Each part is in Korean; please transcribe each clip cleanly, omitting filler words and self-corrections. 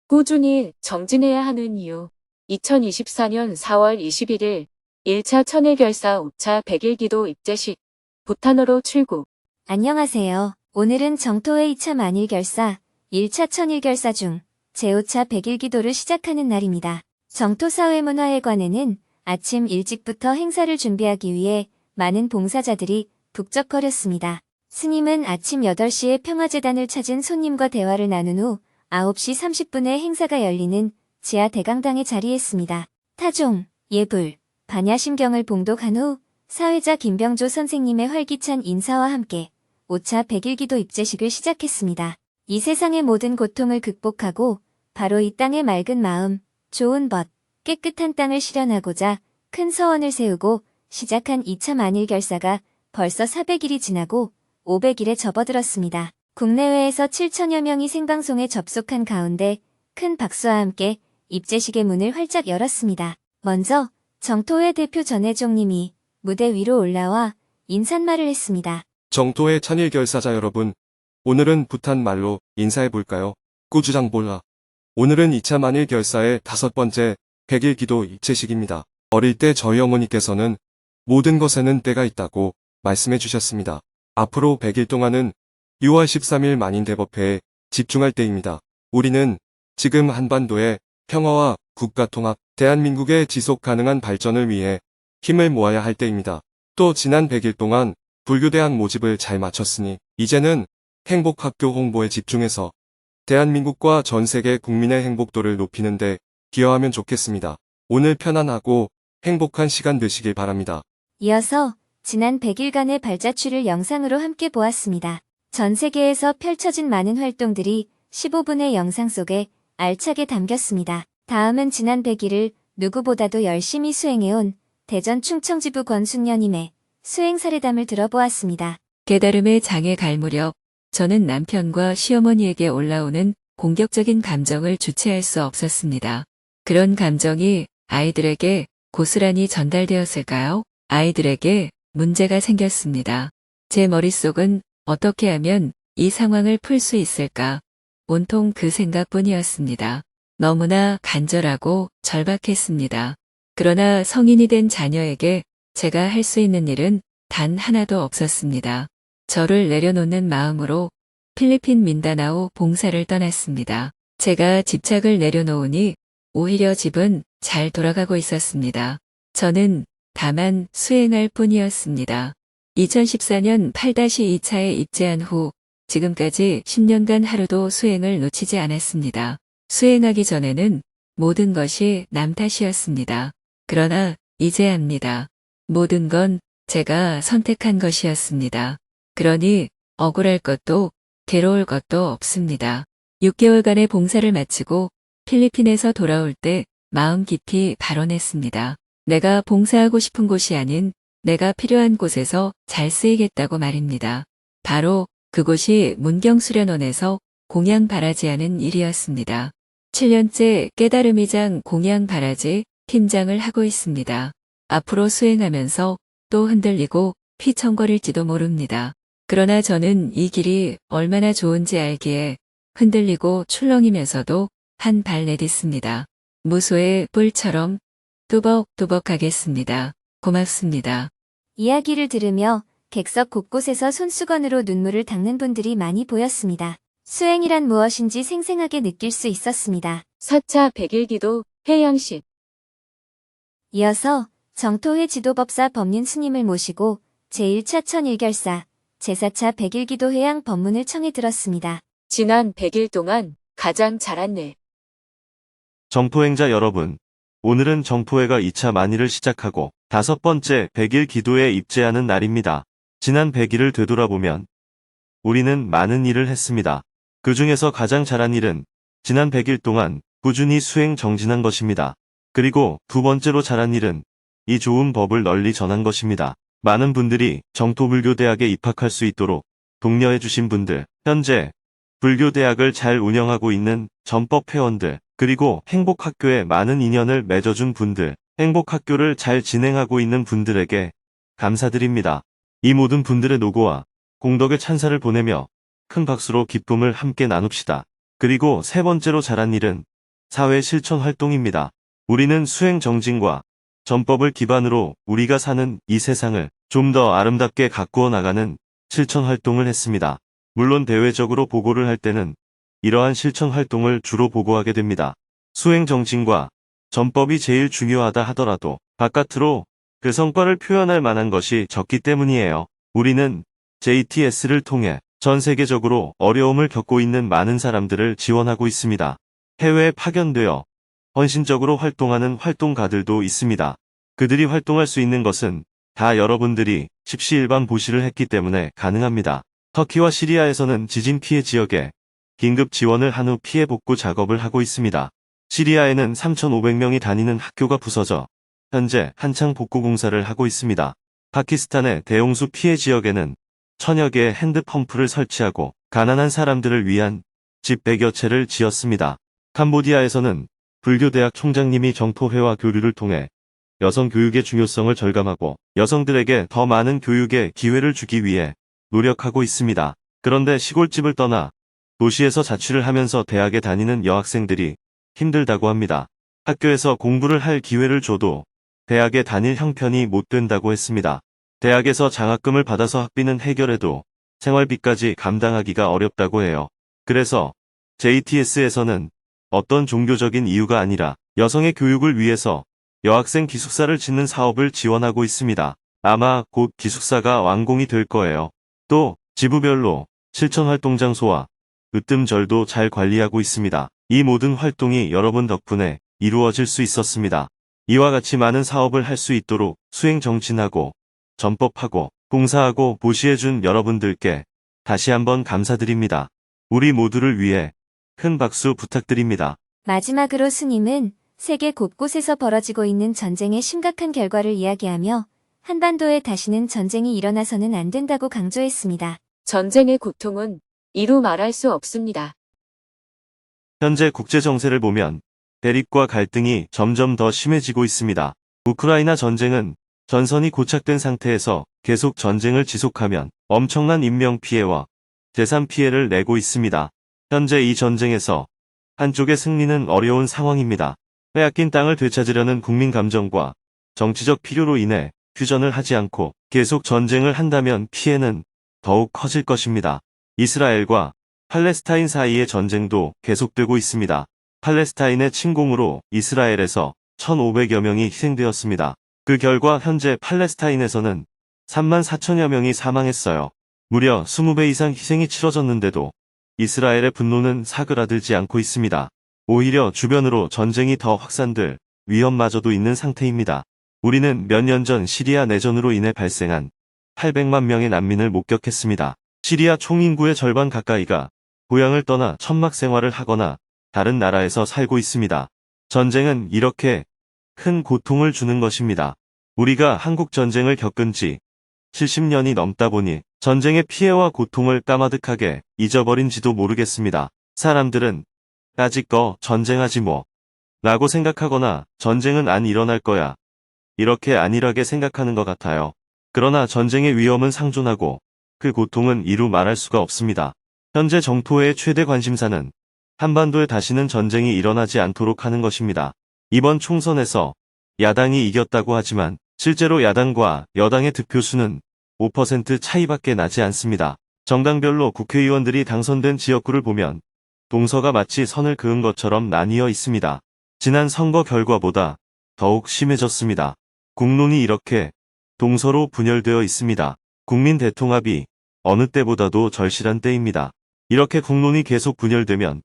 꾸준히 정진해야 하는 이유. 2024년 4월 21일 1차 천일결사 5차 백일기도 입제식 부탄으로 출국. 안녕하세요. 오늘은 정토회 2차 만일결사, 1차 천일결사 중 제5차 백일기도를 시작하는 날입니다. 정토사회문화회관에는 아침 일찍부터 행사를 준비하기 위해 많은 봉사자들이 북적거렸습니다. 스님은 아침 8시에 평화재단을 찾은 손님과 대화를 나눈 후 9시 30분에 행사가 열리는 지하 대강당에 자리했습니다. 타종, 예불, 반야심경을 봉독한 후 사회자 김병조 선생님의 활기찬 인사와 함께 5차 백일기도 입제식을 시작했습니다. 이 세상의 모든 고통을 극복하고 바로 이 땅의 맑은 마음, 좋은 벗, 깨끗한 땅을 실현하고자 큰 서원을 세우고 시작한 2차 만일결사가 벌써 400일이 지나고 500일에 접어들었습니다. 국내외에서 7천여 명이 생방송에 접속한 가운데 큰 박수와 함께 입제식의 문을 활짝 열었습니다. 먼저 정토회 대표 전혜종님이 무대 위로 올라와 인사말을 했습니다. 정토회 천일결사자 여러분, 오늘은 부탄 말로 인사해볼까요? 꾸주장볼라. 오늘은 2차 만일결사의 5번째 백일기도 입제식입니다. 어릴 때 저희 어머니께서는 모든 것에는 때가 있다고 말씀해 주셨습니다. 앞으로 100일 동안은 6월 13일 만인대법회에 집중할 때입니다. 우리는 지금 한반도의 평화와 국가통합, 대한민국의 지속가능한 발전을 위해 힘을 모아야 할 때입니다. 또 지난 100일 동안 불교대학 모집을 잘 마쳤으니 이제는 행복학교 홍보에 집중해서 대한민국과 전 세계 국민의 행복도를 높이는 데 기여하면 좋겠습니다. 오늘 편안하고 행복한 시간 되시길 바랍니다. 이어서 지난 100일간의 발자취를 영상으로 함께 보았습니다. 전 세계에서 펼쳐진 많은 활동들이 15분의 영상 속에 알차게 담겼습니다. 다음은 지난 100일을 누구보다도 열심히 수행해온 대전 충청지부 권순녀님의 수행 사례담을 들어보았습니다. 깨달음의 장에 갈 무렵 저는 남편과 시어머니에게 올라오는 공격적인 감정을 주체할 수 없었습니다. 그런 감정이 아이들에게 고스란히 전달되었을까요? 아이들에게 문제가 생겼습니다. 제 머릿속은 어떻게 하면 이 상황을 풀 수 있을까? 온통 그 생각뿐이었습니다. 너무나 간절하고 절박했습니다. 그러나 성인이 된 자녀에게 제가 할 수 있는 일은 단 하나도 없었습니다. 저를 내려놓는 마음으로 필리핀 민다나오 봉사를 떠났습니다. 제가 집착을 내려놓으니 오히려 집은 잘 돌아가고 있었습니다. 저는 다만 수행할 뿐이었습니다. 2014년 8-2차에 입제한 후 지금까지 10년간 하루도 수행을 놓치지 않았습니다. 수행하기 전에는 모든 것이 남 탓이었습니다. 그러나 이제 압니다. 모든 건 제가 선택한 것이었습니다. 그러니 억울할 것도 괴로울 것도 없습니다. 6개월간의 봉사를 마치고 필리핀에서 돌아올 때 마음 깊이 발언했습니다. 내가 봉사하고 싶은 곳이 아닌 내가 필요한 곳에서 잘 쓰이겠다고 말입니다. 바로 그곳이 문경수련원에서 공양바라지하는 일이었습니다. 7년째 깨달음이장 공양바라지 팀장을 하고 있습니다. 앞으로 수행하면서 또 흔들리고 휘청거릴지도 모릅니다. 그러나 저는 이 길이 얼마나 좋은지 알기에 흔들리고 출렁이면서도 한 발 내딛습니다. 무소의 뿔처럼 뚜벅뚜벅 하겠습니다. 고맙습니다. 이야기를 들으며 객석 곳곳에서 손수건으로 눈물을 닦는 분들이 많이 보였습니다. 수행이란 무엇인지 생생하게 느낄 수 있었습니다. 4차 백일기도 회양식. 이어서 정토회 지도법사 법륜 스님을 모시고 제1차 천일결사, 제4차 백일기도 회양 법문을 청해 들었습니다. 지난 100일 동안 가장 잘한 일. 정포행자 여러분, 오늘은 정포회가 2차 만일을 시작하고 5번째 100일 기도에 입제하는 날입니다. 지난 100일을 되돌아보면 우리는 많은 일을 했습니다. 그 중에서 가장 잘한 일은 지난 100일 동안 꾸준히 수행 정진한 것입니다. 그리고 두 번째로 잘한 일은 이 좋은 법을 널리 전한 것입니다. 많은 분들이 정토불교대학에 입학할 수 있도록 독려해 주신 분들, 현재 불교 대학을 잘 운영하고 있는 전법 회원들, 그리고 행복학교에 많은 인연을 맺어준 분들, 행복학교를 잘 진행하고 있는 분들에게 감사드립니다. 이 모든 분들의 노고와 공덕의 찬사를 보내며 큰 박수로 기쁨을 함께 나눕시다. 그리고 세 번째로 잘한 일은 사회 실천 활동입니다. 우리는 수행 정진과 전법을 기반으로 우리가 사는 이 세상을 좀 더 아름답게 가꾸어 나가는 실천 활동을 했습니다. 물론 대외적으로 보고를 할 때는 이러한 실천 활동을 주로 보고하게 됩니다. 수행 정진과 전법이 제일 중요하다 하더라도 바깥으로 그 성과를 표현할 만한 것이 적기 때문이에요. 우리는 JTS를 통해 전 세계적으로 어려움을 겪고 있는 많은 사람들을 지원하고 있습니다. 해외에 파견되어 헌신적으로 활동하는 활동가들도 있습니다. 그들이 활동할 수 있는 것은 다 여러분들이 십시일반 보시를 했기 때문에 가능합니다. 터키와 시리아에서는 지진 피해 지역에 긴급 지원을 한 후 피해 복구 작업을 하고 있습니다. 시리아에는 3,500명이 다니는 학교가 부서져 현재 한창 복구 공사를 하고 있습니다. 파키스탄의 대홍수 피해 지역에는 천여 개의 핸드펌프를 설치하고 가난한 사람들을 위한 집 100여 채를 지었습니다. 캄보디아에서는 불교대학 총장님이 정토회와 교류를 통해 여성 교육의 중요성을 절감하고 여성들에게 더 많은 교육의 기회를 주기 위해 노력하고 있습니다. 그런데 시골집을 떠나 도시에서 자취를 하면서 대학에 다니는 여학생들이 힘들다고 합니다. 학교에서 공부를 할 기회를 줘도 대학에 다닐 형편이 못 된다고 했습니다. 대학에서 장학금을 받아서 학비는 해결해도 생활비까지 감당하기가 어렵다고 해요. 그래서 JTS에서는 어떤 종교적인 이유가 아니라 여성의 교육을 위해서 여학생 기숙사를 짓는 사업을 지원하고 있습니다. 아마 곧 기숙사가 완공이 될 거예요. 또 지부별로 실천활동 장소와 으뜸절도 잘 관리하고 있습니다. 이 모든 활동이 여러분 덕분에 이루어질 수 있었습니다. 이와 같이 많은 사업을 할 수 있도록 수행 정진하고 전법하고 봉사하고 보시해준 여러분들께 다시 한번 감사드립니다. 우리 모두를 위해 큰 박수 부탁드립니다. 마지막으로 스님은 세계 곳곳에서 벌어지고 있는 전쟁의 심각한 결과를 이야기하며 한반도에 다시는 전쟁이 일어나서는 안 된다고 강조했습니다. 전쟁의 고통은 이루 말할 수 없습니다. 현재 국제 정세를 보면 대립과 갈등이 점점 더 심해지고 있습니다. 우크라이나 전쟁은 전선이 고착된 상태에서 계속 전쟁을 지속하면 엄청난 인명 피해와 재산 피해를 내고 있습니다. 현재 이 전쟁에서 한쪽의 승리는 어려운 상황입니다. 빼앗긴 땅을 되찾으려는 국민 감정과 정치적 필요로 인해 휴전을 하지 않고 계속 전쟁을 한다면 피해는 더욱 커질 것입니다. 이스라엘과 팔레스타인 사이의 전쟁도 계속되고 있습니다. 팔레스타인의 침공으로 이스라엘에서 1,500여 명이 희생되었습니다. 그 결과 현재 팔레스타인에서는 3만 4천여 명이 사망했어요. 무려 20배 이상 희생이 치러졌는데도 이스라엘의 분노는 사그라들지 않고 있습니다. 오히려 주변으로 전쟁이 더 확산될 위험마저도 있는 상태입니다. 우리는 몇 년 전 시리아 내전으로 인해 발생한 800만 명의 난민을 목격했습니다. 시리아 총인구의 절반 가까이가 고향을 떠나 천막 생활을 하거나 다른 나라에서 살고 있습니다. 전쟁은 이렇게 큰 고통을 주는 것입니다. 우리가 한국 전쟁을 겪은 지 70년이 넘다 보니 전쟁의 피해와 고통을 까마득하게 잊어버린지도 모르겠습니다. 사람들은 까짓 거 전쟁하지 뭐 라고 생각하거나 전쟁은 안 일어날 거야 이렇게 안일하게 생각하는 것 같아요. 그러나 전쟁의 위험은 상존하고 그 고통은 이루 말할 수가 없습니다. 현재 정토회의 최대 관심사는 한반도에 다시는 전쟁이 일어나지 않도록 하는 것입니다. 이번 총선에서 야당이 이겼다고 하지만 실제로 야당과 여당의 득표수는 5% 차이밖에 나지 않습니다. 정당별로 국회의원들이 당선된 지역구를 보면 동서가 마치 선을 그은 것처럼 나뉘어 있습니다. 지난 선거 결과보다 더욱 심해졌습니다. 국론이 이렇게 동서로 분열되어 있습니다. 국민 대통합이 어느 때보다도 절실한 때입니다. 이렇게 국론이 계속 분열되면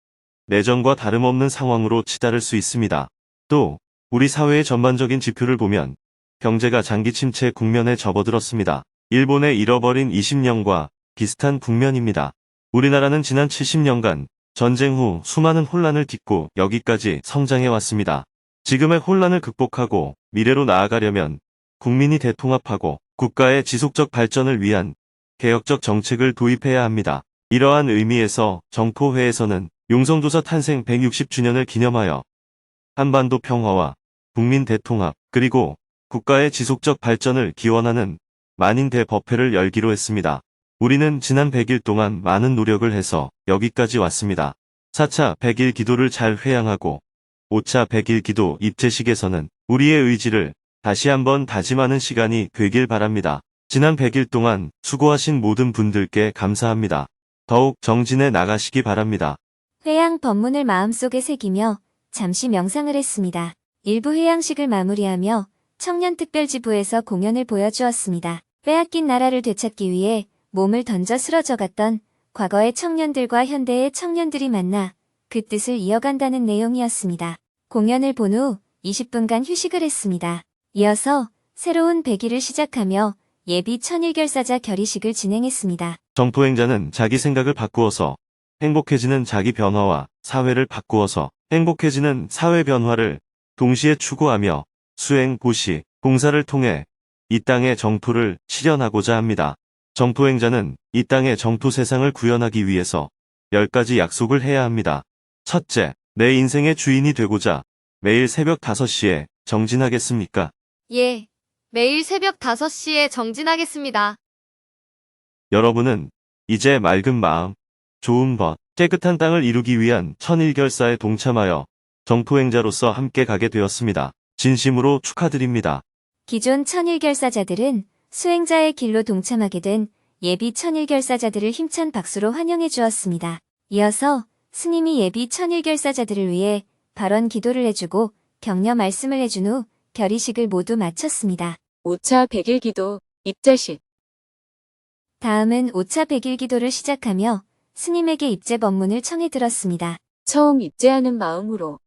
내전과 다름없는 상황으로 치달을 수 있습니다. 또 우리 사회의 전반적인 지표를 보면 경제가 장기 침체 국면에 접어들었습니다. 일본의 잃어버린 20년과 비슷한 국면입니다. 우리나라는 지난 70년간 전쟁 후 수많은 혼란을 딛고 여기까지 성장해 왔습니다. 지금의 혼란을 극복하고 미래로 나아가려면 국민이 대통합하고 국가의 지속적 발전을 위한 개혁적 정책을 도입해야 합니다. 이러한 의미에서 정포회에서는 용성도사 탄생 160주년을 기념하여 한반도 평화와 국민 대통합 그리고 국가의 지속적 발전을 기원하는 만인 대법회를 열기로 했습니다. 우리는 지난 100일 동안 많은 노력을 해서 여기까지 왔습니다. 4차 100일 기도를 잘 회양하고 5차 100일 기도 입제식에서는 우리의 의지를 다시 한번 다짐하는 시간이 되길 바랍니다. 지난 100일 동안 수고하신 모든 분들께 감사합니다. 더욱 정진해 나가시기 바랍니다. 회양 법문을 마음속에 새기며 잠시 명상을 했습니다. 일부 회양식을 마무리하며 청년특별지부에서 공연을 보여주었습니다. 빼앗긴 나라를 되찾기 위해 몸을 던져 쓰러져갔던 과거의 청년들과 현대의 청년들이 만나 그 뜻을 이어간다는 내용이었습니다. 공연을 본 후 20분간 휴식을 했습니다. 이어서 새로운 100일을 시작하며 예비 천일결사자 결의식을 진행했습니다. 정포행자는 자기 생각을 바꾸어서 행복해지는 자기 변화와 사회를 바꾸어서 행복해지는 사회 변화를 동시에 추구하며 수행, 보시, 봉사를 통해 이 땅의 정토를 실현하고자 합니다. 정토행자는 이 땅의 정토 세상을 구현하기 위해서 10가지 약속을 해야 합니다. 첫째, 내 인생의 주인이 되고자 매일 새벽 5시에 정진하겠습니까? 예, 매일 새벽 5시에 정진하겠습니다. 여러분은 이제 맑은 마음, 좋은 벗, 깨끗한 땅을 이루기 위한 천일결사에 동참하여 정토행자로서 함께 가게 되었습니다. 진심으로 축하드립니다. 기존 천일결사자들은 수행자의 길로 동참하게 된 예비 천일결사자들을 힘찬 박수로 환영해 주었습니다. 이어서 스님이 예비 천일결사자들을 위해 발언 기도를 해주고 격려 말씀을 해준 후 결의식을 모두 마쳤습니다. 5차 100일 기도 입제식. 다음은 5차 100일 기도를 시작하며 스님에게 입제 법문을 청해 들었습니다. 처음 입제하는 마음으로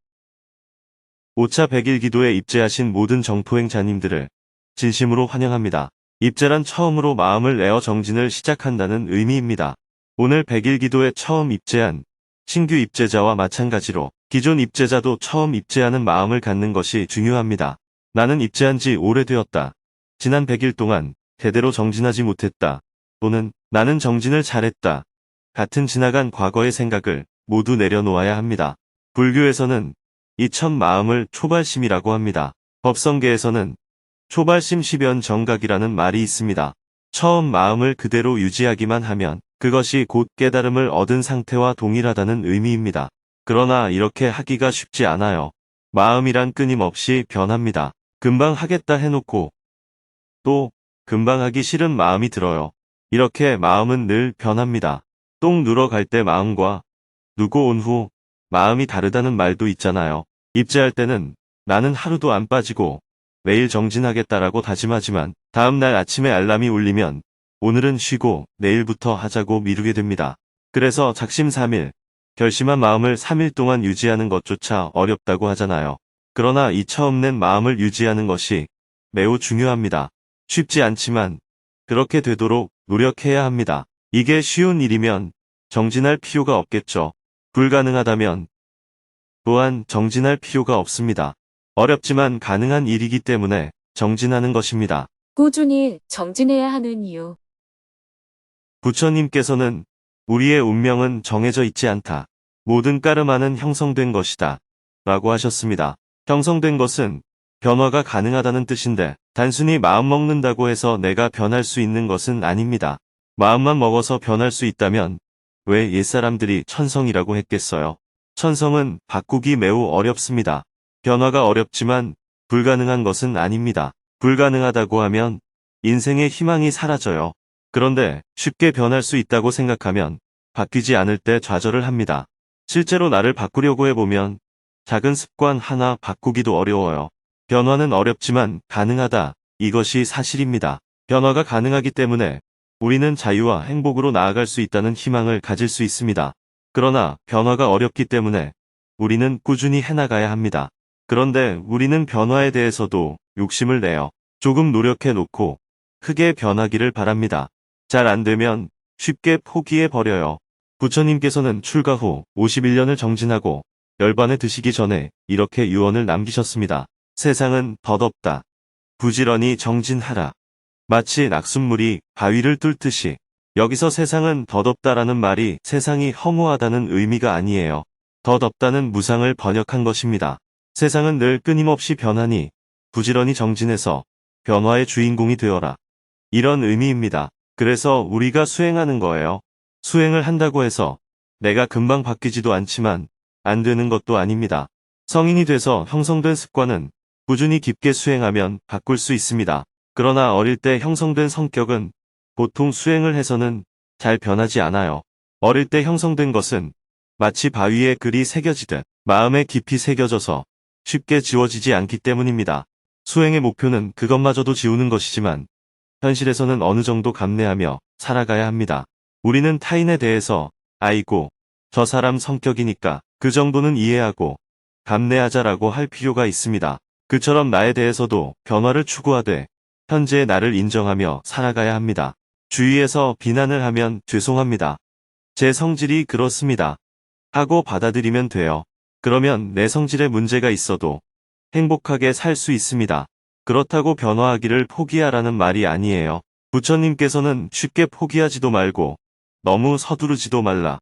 5차 100일 기도에 입제하신 모든 정토행자님들을 진심으로 환영합니다. 입제란 처음으로 마음을 내어 정진을 시작한다는 의미입니다. 오늘 100일 기도에 처음 입제한 신규 입제자와 마찬가지로 기존 입제자도 처음 입제하는 마음을 갖는 것이 중요합니다. 나는 입제한 지 오래되었다. 지난 100일 동안 제대로 정진하지 못했다. 또는 나는 정진을 잘했다. 같은 지나간 과거의 생각을 모두 내려놓아야 합니다. 불교에서는 이 첫 마음을 초발심이라고 합니다. 법성계에서는 초발심 십연 정각이라는 말이 있습니다. 처음 마음을 그대로 유지하기만 하면 그것이 곧 깨달음을 얻은 상태와 동일하다는 의미입니다. 그러나 이렇게 하기가 쉽지 않아요. 마음이란 끊임없이 변합니다. 금방 하겠다 해놓고 또 금방 하기 싫은 마음이 들어요. 이렇게 마음은 늘 변합니다. 똥 누러 갈 때 마음과 누고 온 후 마음이 다르다는 말도 있잖아요. 입제할 때는 나는 하루도 안 빠지고 매일 정진하겠다라고 다짐하지만 다음날 아침에 알람이 울리면 오늘은 쉬고 내일부터 하자고 미루게 됩니다. 그래서 작심삼일, 결심한 마음을 3일 동안 유지하는 것조차 어렵다고 하잖아요. 그러나 이 처음 낸 마음을 유지하는 것이 매우 중요합니다. 쉽지 않지만 그렇게 되도록 노력해야 합니다. 이게 쉬운 일이면 정진할 필요가 없겠죠. 불가능하다면 또한 정진할 필요가 없습니다. 어렵지만 가능한 일이기 때문에 정진하는 것입니다. 꾸준히 정진해야 하는 이유. 부처님께서는 우리의 운명은 정해져 있지 않다. 모든 까르마는 형성된 것이다. 라고 하셨습니다. 형성된 것은 변화가 가능하다는 뜻인데 단순히 마음 먹는다고 해서 내가 변할 수 있는 것은 아닙니다. 마음만 먹어서 변할 수 있다면 왜 옛사람들이 천성이라고 했겠어요? 천성은 바꾸기 매우 어렵습니다. 변화가 어렵지만 불가능한 것은 아닙니다. 불가능하다고 하면 인생의 희망이 사라져요. 그런데 쉽게 변할 수 있다고 생각하면 바뀌지 않을 때 좌절을 합니다. 실제로 나를 바꾸려고 해보면 작은 습관 하나 바꾸기도 어려워요. 변화는 어렵지만 가능하다. 이것이 사실입니다. 변화가 가능하기 때문에 우리는 자유와 행복으로 나아갈 수 있다는 희망을 가질 수 있습니다. 그러나 변화가 어렵기 때문에 우리는 꾸준히 해나가야 합니다. 그런데 우리는 변화에 대해서도 욕심을 내요. 조금 노력해 놓고 크게 변하기를 바랍니다. 잘 안 되면 쉽게 포기해 버려요. 부처님께서는 출가 후 51년을 정진하고 열반에 드시기 전에 이렇게 유언을 남기셨습니다. 세상은 덧없다. 부지런히 정진하라. 마치 낙숫물이 바위를 뚫듯이 여기서 세상은 덧없다라는 말이 세상이 허무하다는 의미가 아니에요. 덧없다는 무상을 번역한 것입니다. 세상은 늘 끊임없이 변하니 부지런히 정진해서 변화의 주인공이 되어라. 이런 의미입니다. 그래서 우리가 수행하는 거예요. 수행을 한다고 해서 내가 금방 바뀌지도 않지만 안 되는 것도 아닙니다. 성인이 돼서 형성된 습관은 꾸준히 깊게 수행하면 바꿀 수 있습니다. 그러나 어릴 때 형성된 성격은 보통 수행을 해서는 잘 변하지 않아요. 어릴 때 형성된 것은 마치 바위에 글이 새겨지듯 마음에 깊이 새겨져서 쉽게 지워지지 않기 때문입니다. 수행의 목표는 그것마저도 지우는 것이지만 현실에서는 어느 정도 감내하며 살아가야 합니다. 우리는 타인에 대해서 아이고, 저 사람 성격이니까 그 정도는 이해하고 감내하자라고 할 필요가 있습니다. 그처럼 나에 대해서도 변화를 추구하되 현재의 나를 인정하며 살아가야 합니다. 주위에서 비난을 하면 죄송합니다. 제 성질이 그렇습니다. 하고 받아들이면 돼요. 그러면 내 성질에 문제가 있어도 행복하게 살 수 있습니다. 그렇다고 변화하기를 포기하라는 말이 아니에요. 부처님께서는 쉽게 포기하지도 말고 너무 서두르지도 말라.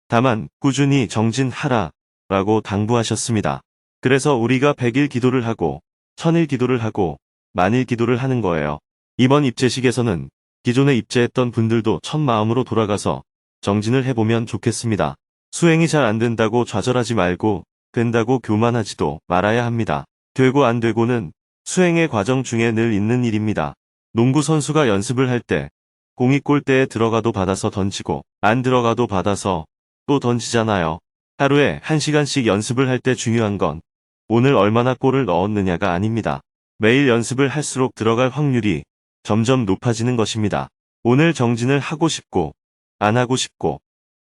다만 꾸준히 정진하라 라고 당부하셨습니다. 그래서 우리가 100일 기도를 하고 1000일 기도를 하고 만일 기도를 하는 거예요. 이번 입제식에서는 기존에 입제했던 분들도 첫 마음으로 돌아가서 정진을 해보면 좋겠습니다. 수행이 잘 안 된다고 좌절하지 말고 된다고 교만하지도 말아야 합니다. 되고 안 되고는 수행의 과정 중에 늘 있는 일입니다. 농구 선수가 연습을 할 때 공이 골대에 들어가도 받아서 던지고 안 들어가도 받아서 또 던지잖아요. 하루에 1시간씩 연습을 할 때 중요한 건 오늘 얼마나 골을 넣었느냐가 아닙니다. 매일 연습을 할수록 들어갈 확률이 점점 높아지는 것입니다. 오늘 정진을 하고 싶고 안 하고 싶고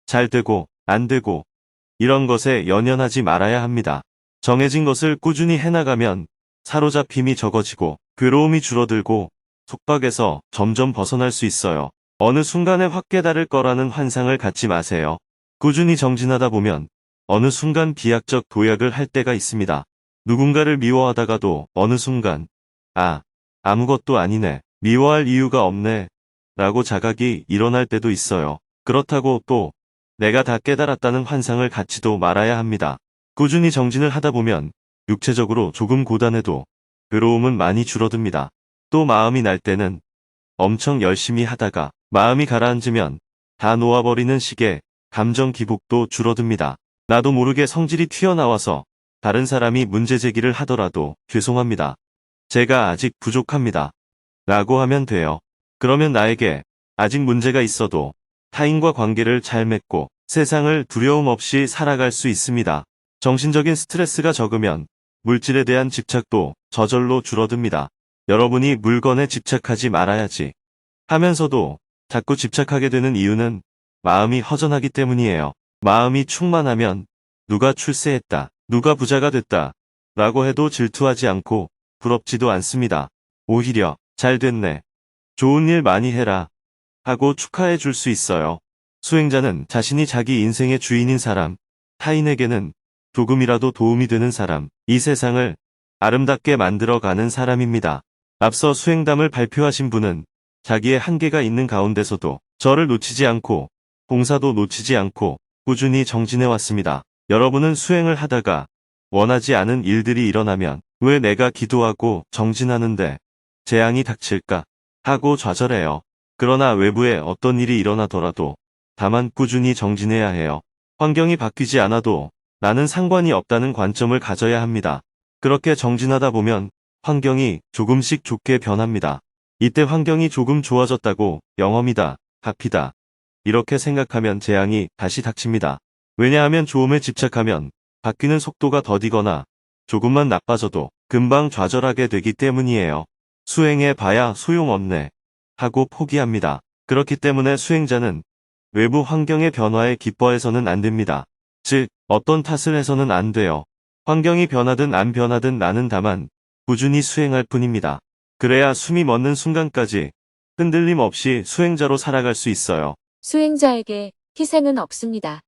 잘 되고 안 되고 이런 것에 연연하지 말아야 합니다. 정해진 것을 꾸준히 해나가면 사로잡힘이 적어지고 괴로움이 줄어들고 속박에서 점점 벗어날 수 있어요. 어느 순간에 확 깨달을 거라는 환상을 갖지 마세요. 꾸준히 정진하다 보면 어느 순간 비약적 도약을 할 때가 있습니다. 누군가를 미워하다가도 어느 순간 아무것도 아니네. 미워할 이유가 없네. 라고 자각이 일어날 때도 있어요. 그렇다고 또 내가 다 깨달았다는 환상을 갖지도 말아야 합니다. 꾸준히 정진을 하다 보면 육체적으로 조금 고단해도 괴로움은 많이 줄어듭니다. 또 마음이 날 때는 엄청 열심히 하다가 마음이 가라앉으면 다 놓아버리는 식의 감정 기복도 줄어듭니다. 나도 모르게 성질이 튀어나와서 다른 사람이 문제 제기를 하더라도 죄송합니다. 제가 아직 부족합니다. 라고 하면 돼요. 그러면 나에게 아직 문제가 있어도 타인과 관계를 잘 맺고 세상을 두려움 없이 살아갈 수 있습니다. 정신적인 스트레스가 적으면 물질에 대한 집착도 저절로 줄어듭니다. 여러분이 물건에 집착하지 말아야지 하면서도 자꾸 집착하게 되는 이유는 마음이 허전하기 때문이에요. 마음이 충만하면 누가 출세했다, 누가 부자가 됐다 라고 해도 질투하지 않고 부럽지도 않습니다. 오히려 잘 됐네, 좋은 일 많이 해라 하고 축하해 줄 수 있어요. 수행자는 자신이 자기 인생의 주인인 사람, 타인에게는 조금이라도 도움이 되는 사람, 이 세상을 아름답게 만들어가는 사람입니다. 앞서 수행담을 발표하신 분은 자기의 한계가 있는 가운데서도 저를 놓치지 않고 봉사도 놓치지 않고 꾸준히 정진해왔습니다. 여러분은 수행을 하다가 원하지 않은 일들이 일어나면 왜 내가 기도하고 정진하는데 재앙이 닥칠까 하고 좌절해요. 그러나 외부에 어떤 일이 일어나더라도 다만 꾸준히 정진해야 해요. 환경이 바뀌지 않아도 나는 상관이 없다는 관점을 가져야 합니다. 그렇게 정진하다 보면 환경이 조금씩 좋게 변합니다. 이때 환경이 조금 좋아졌다고 영험이다, 값이다 이렇게 생각하면 재앙이 다시 닥칩니다. 왜냐하면 좋음에 집착하면 바뀌는 속도가 더디거나 조금만 나빠져도 금방 좌절하게 되기 때문이에요. 수행해 봐야 소용없네 하고 포기합니다. 그렇기 때문에 수행자는 외부 환경의 변화에 기뻐해서는 안 됩니다. 즉, 어떤 탓을 해서는 안 돼요. 환경이 변하든 안 변하든 나는 다만 꾸준히 수행할 뿐입니다. 그래야 숨이 멎는 순간까지 흔들림 없이 수행자로 살아갈 수 있어요. 수행자에게 희생은 없습니다.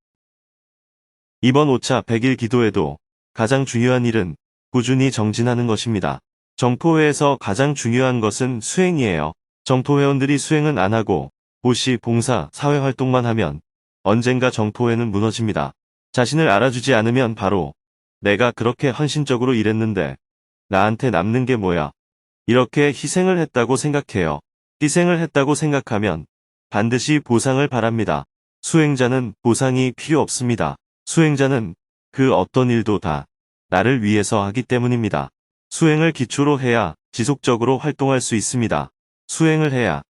이번 5차 100일 기도에도 가장 중요한 일은 꾸준히 정진하는 것입니다. 정토회에서 가장 중요한 것은 수행이에요. 정토회원들이 수행은 안 하고 고시, 봉사, 사회활동만 하면 언젠가 정토회는 무너집니다. 자신을 알아주지 않으면 바로 내가 그렇게 헌신적으로 일했는데 나한테 남는 게 뭐야? 이렇게 희생을 했다고 생각해요. 희생을 했다고 생각하면 반드시 보상을 바랍니다. 수행자는 보상이 필요 없습니다. 수행자는 그 어떤 일도 다 나를 위해서 하기 때문입니다. 수행을 기초로 해야 지속적으로 활동할 수 있습니다. 수행을 해야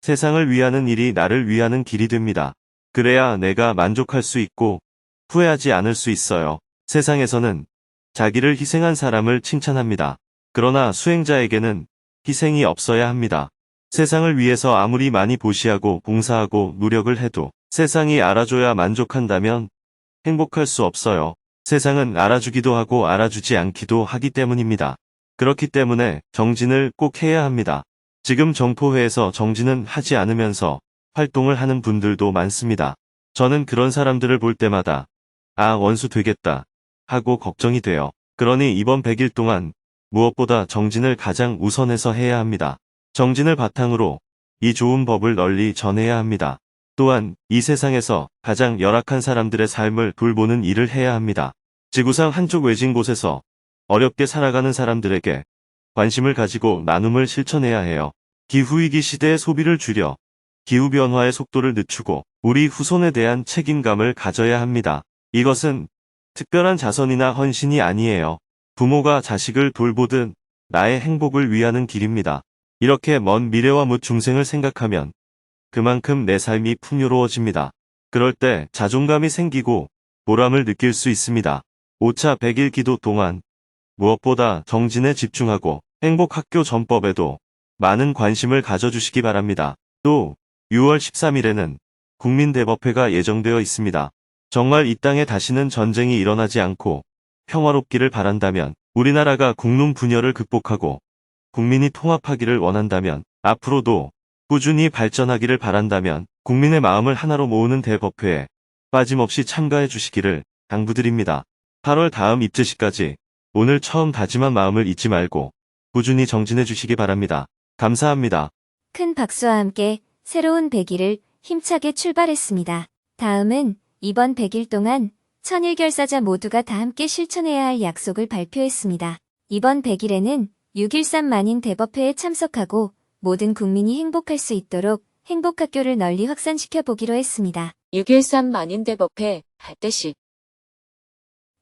세상을 위하는 일이 나를 위하는 길이 됩니다. 그래야 내가 만족할 수 있고 후회하지 않을 수 있어요. 세상에서는 자기를 희생한 사람을 칭찬합니다. 그러나 수행자에게는 희생이 없어야 합니다. 세상을 위해서 아무리 많이 보시하고 봉사하고 노력을 해도 세상이 알아줘야 만족한다면 행복할 수 없어요. 세상은 알아주기도 하고 알아주지 않기도 하기 때문입니다. 그렇기 때문에 정진을 꼭 해야 합니다. 지금 정토회에서 정진은 하지 않으면서 활동을 하는 분들도 많습니다. 저는 그런 사람들을 볼 때마다 아, 원수 되겠다 하고 걱정이 돼요. 그러니 이번 100일 동안 무엇보다 정진을 가장 우선해서 해야 합니다. 정진을 바탕으로 이 좋은 법을 널리 전해야 합니다. 또한 이 세상에서 가장 열악한 사람들의 삶을 돌보는 일을 해야 합니다. 지구상 한쪽 외진 곳에서 어렵게 살아가는 사람들에게 관심을 가지고 나눔을 실천해야 해요. 기후위기 시대의 소비를 줄여 기후변화의 속도를 늦추고 우리 후손에 대한 책임감을 가져야 합니다. 이것은 특별한 자선이나 헌신이 아니에요. 부모가 자식을 돌보듯 나의 행복을 위하는 길입니다. 이렇게 먼 미래와 묻 중생을 생각하면 그만큼 내 삶이 풍요로워집니다. 그럴 때 자존감이 생기고 보람을 느낄 수 있습니다. 5차 100일 기도 동안 무엇보다 정진에 집중하고 행복학교 전법에도 많은 관심을 가져주시기 바랍니다. 또 6월 13일에는 국민대법회가 예정되어 있습니다. 정말 이 땅에 다시는 전쟁이 일어나지 않고 평화롭기를 바란다면, 우리나라가 국론 분열을 극복하고 국민이 통합하기를 원한다면, 앞으로도 꾸준히 발전하기를 바란다면 국민의 마음을 하나로 모으는 대법회에 빠짐없이 참가해 주시기를 당부드립니다. 8월 다음 입제시까지 오늘 처음 다짐한 마음을 잊지 말고 꾸준히 정진해 주시기 바랍니다. 감사합니다. 큰 박수와 함께 새로운 100일을 힘차게 출발했습니다. 다음은 이번 100일 동안 천일결사자 모두가 다 함께 실천해야 할 약속을 발표했습니다. 이번 100일에는 6.13 만인 대법회에 참석하고 모든 국민이 행복할 수 있도록 행복학교를 널리 확산시켜 보기로 했습니다. 6.13 만인대법회 발대식.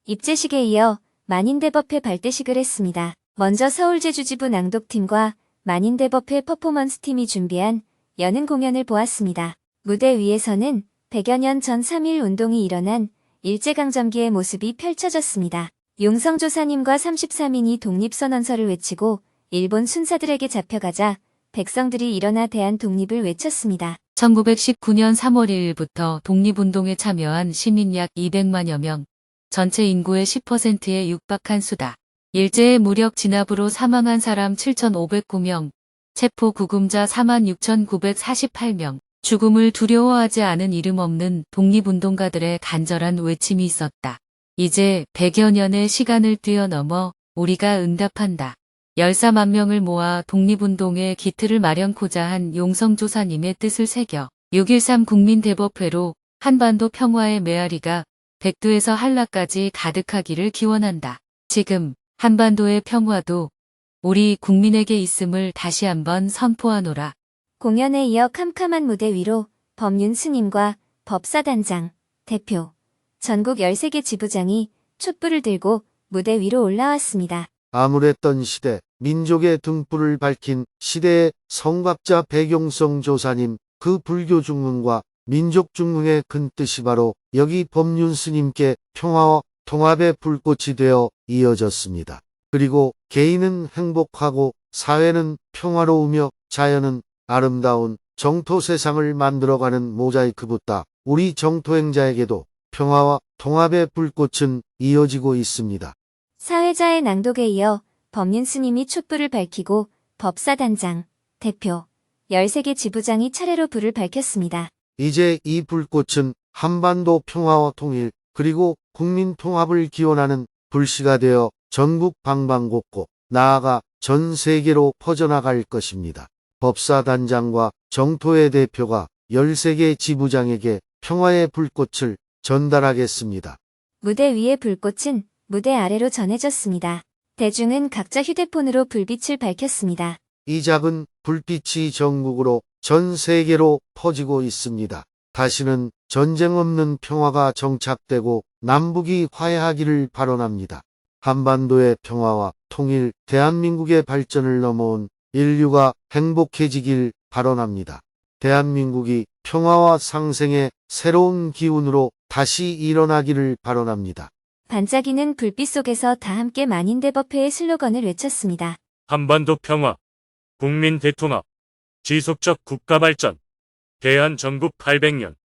입제식에 이어 만인대법회 발대식을 했습니다. 먼저 서울제주지부 낭독팀과 만인대법회 퍼포먼스팀이 준비한 여는 공연을 보았습니다. 무대 위에서는 100여 년 전 3.1 운동이 일어난 일제강점기의 모습이 펼쳐졌습니다. 용성조사님과 33인이 독립선언서를 외치고 일본 순사들에게 잡혀가자 백성들이 일어나 대한 독립을 외쳤습니다. 1919년 3월 1일부터 독립운동에 참여한 시민 약 200만여 명, 전체 인구의 10%에 육박한 수다. 일제의 무력 진압으로 사망한 사람 7,509명, 체포 구금자 46,948명, 죽음을 두려워하지 않은 이름 없는 독립운동가들의 간절한 외침이 있었다. 이제 100여 년의 시간을 뛰어넘어 우리가 응답한다. 14만 명을 모아 독립운동의 기틀을 마련코자 한 용성조사님의 뜻을 새겨 6.13 국민대법회로 한반도 평화의 메아리가 백두에서 한라까지 가득하기를 기원한다. 지금 한반도의 평화도 우리 국민에게 있음을 다시 한번 선포하노라. 공연에 이어 캄캄한 무대 위로 법륜 스님과 법사단장, 대표, 전국 13개 지부장이 촛불을 들고 무대 위로 올라왔습니다. 암울했던 시대, 민족의 등불을 밝힌 시대의 성각자 백용성 조사님, 그 불교 중흥과 민족 중흥의 큰 뜻이 바로 여기 법륜 스님께 평화와 통합의 불꽃이 되어 이어졌습니다. 그리고 개인은 행복하고 사회는 평화로우며 자연은 아름다운 정토 세상을 만들어가는 모자이크 붓다. 우리 정토행자에게도 평화와 통합의 불꽃은 이어지고 있습니다. 사회자의 낭독에 이어 법륜 스님이 촛불을 밝히고 법사단장, 대표, 13개 지부장이 차례로 불을 밝혔습니다. 이제 이 불꽃은 한반도 평화와 통일 그리고 국민 통합을 기원하는 불씨가 되어 전국 방방곡곡 나아가 전 세계로 퍼져나갈 것입니다. 법사단장과 정토의 대표가 13개 지부장에게 평화의 불꽃을 전달하겠습니다. 무대 위의 불꽃은 무대 아래로 전해졌습니다. 대중은 각자 휴대폰으로 불빛을 밝혔습니다. 이 작은 불빛이 전국으로 전 세계로 퍼지고 있습니다. 다시는 전쟁 없는 평화가 정착되고 남북이 화해하기를 발언합니다. 한반도의 평화와 통일, 대한민국의 발전을 넘어온 인류가 행복해지길 발언합니다. 대한민국이 평화와 상생의 새로운 기운으로 다시 일어나기를 발언합니다. 반짝이는 불빛 속에서 다 함께 만인대법회의 슬로건을 외쳤습니다. 한반도 평화, 국민 대통합, 지속적 국가 발전, 대한 전국 800년,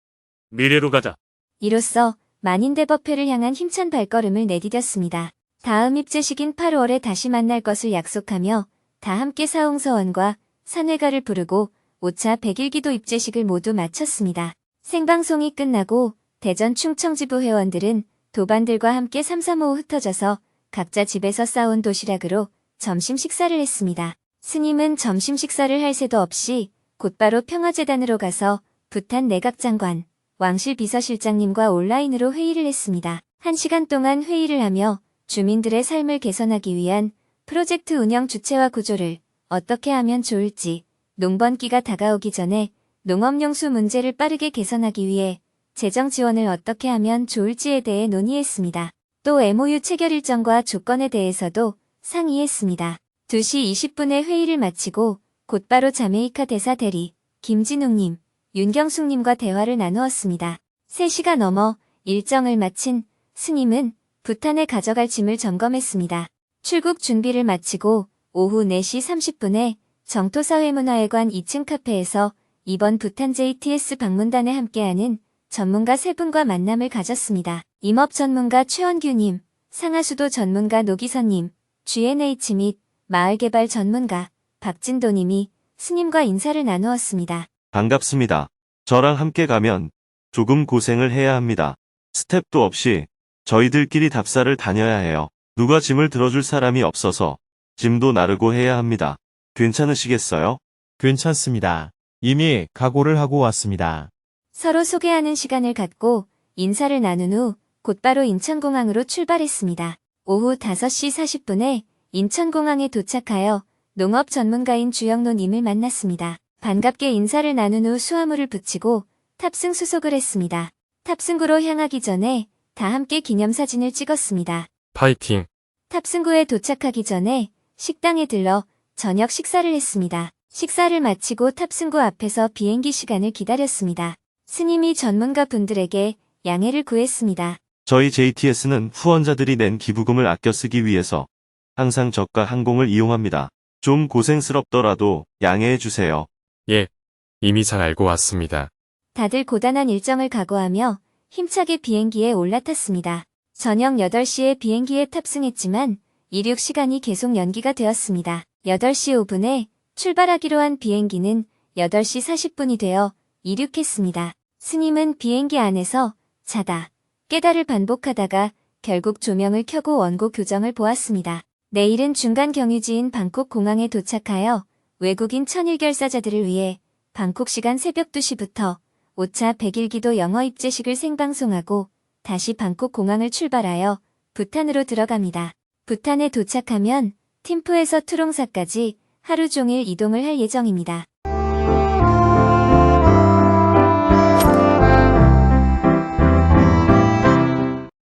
미래로 가자. 이로써 만인대법회를 향한 힘찬 발걸음을 내디뎠습니다. 다음 입제식인 8월에 다시 만날 것을 약속하며 다 함께 사홍서원과 산회가를 부르고 5차 100일기도 입제식을 모두 마쳤습니다. 생방송이 끝나고 대전 충청지부 회원들은 도반들과 함께 삼삼오오 흩어져서 각자 집에서 싸온 도시락으로 점심 식사를 했습니다. 스님은 점심 식사를 할 새도 없이 곧바로 평화재단으로 가서 부탄 내각장관, 왕실 비서실장님과 온라인으로 회의를 했습니다. 1시간 동안 회의를 하며 주민들의 삶을 개선하기 위한 프로젝트 운영 주체와 구조를 어떻게 하면 좋을지, 농번기가 다가오기 전에 농업용수 문제를 빠르게 개선하기 위해 재정 지원을 어떻게 하면 좋을지에 대해 논의했습니다. 또 MOU 체결 일정과 조건에 대해서도 상의했습니다. 2시 20분에 회의를 마치고 곧바로 자메이카 대사 대리 김진웅님, 윤경숙님과 대화를 나누었습니다. 3시가 넘어 일정을 마친 스님은 부탄에 가져갈 짐을 점검했습니다. 출국 준비를 마치고 오후 4시 30분에 정토사회문화회관 2층 카페에서 이번 부탄 JTS 방문단에 함께하는 전문가 3분과 만남을 가졌습니다. 임업 전문가 최원규님, 상하수도 전문가 노기선님, G&H 및 마을개발 전문가 박진도님이 스님과 인사를 나누었습니다. 반갑습니다. 저랑 함께 가면 조금 고생을 해야 합니다. 스텝도 없이 저희들끼리 답사를 다녀야 해요. 누가 짐을 들어줄 사람이 없어서 짐도 나르고 해야 합니다. 괜찮으시겠어요? 괜찮습니다. 이미 각오를 하고 왔습니다. 서로 소개하는 시간을 갖고 인사를 나눈 후 곧바로 인천공항으로 출발했습니다. 오후 5시 40분에 인천공항에 도착하여 농업 전문가인 주영노님을 만났습니다. 반갑게 인사를 나눈 후 수화물을 붙이고 탑승 수속을 했습니다. 탑승구로 향하기 전에 다 함께 기념사진을 찍었습니다. 파이팅! 탑승구에 도착하기 전에 식당에 들러 저녁 식사를 했습니다. 식사를 마치고 탑승구 앞에서 비행기 시간을 기다렸습니다. 스님이 전문가 분들에게 양해를 구했습니다. 저희 JTS는 후원자들이 낸 기부금을 아껴 쓰기 위해서 항상 저가 항공을 이용합니다. 좀 고생스럽더라도 양해해 주세요. 예, 이미 잘 알고 왔습니다. 다들 고단한 일정을 각오하며 힘차게 비행기에 올라탔습니다. 저녁 8시에 비행기에 탑승했지만 이륙 시간이 계속 연기가 되었습니다. 8시 5분에 출발하기로 한 비행기는 8시 40분이 되어 이륙했습니다. 스님은 비행기 안에서 자다, 깨다를 반복하다가 결국 조명을 켜고 원고 교정을 보았습니다. 내일은 중간 경유지인 방콕 공항에 도착하여 외국인 천일결사자들을 위해 방콕 시간 새벽 2시부터 5차 100일기도 영어 입제식을 생방송하고 다시 방콕 공항을 출발하여 부탄으로 들어갑니다. 부탄에 도착하면 팀프에서 투롱사까지 하루 종일 이동을 할 예정입니다.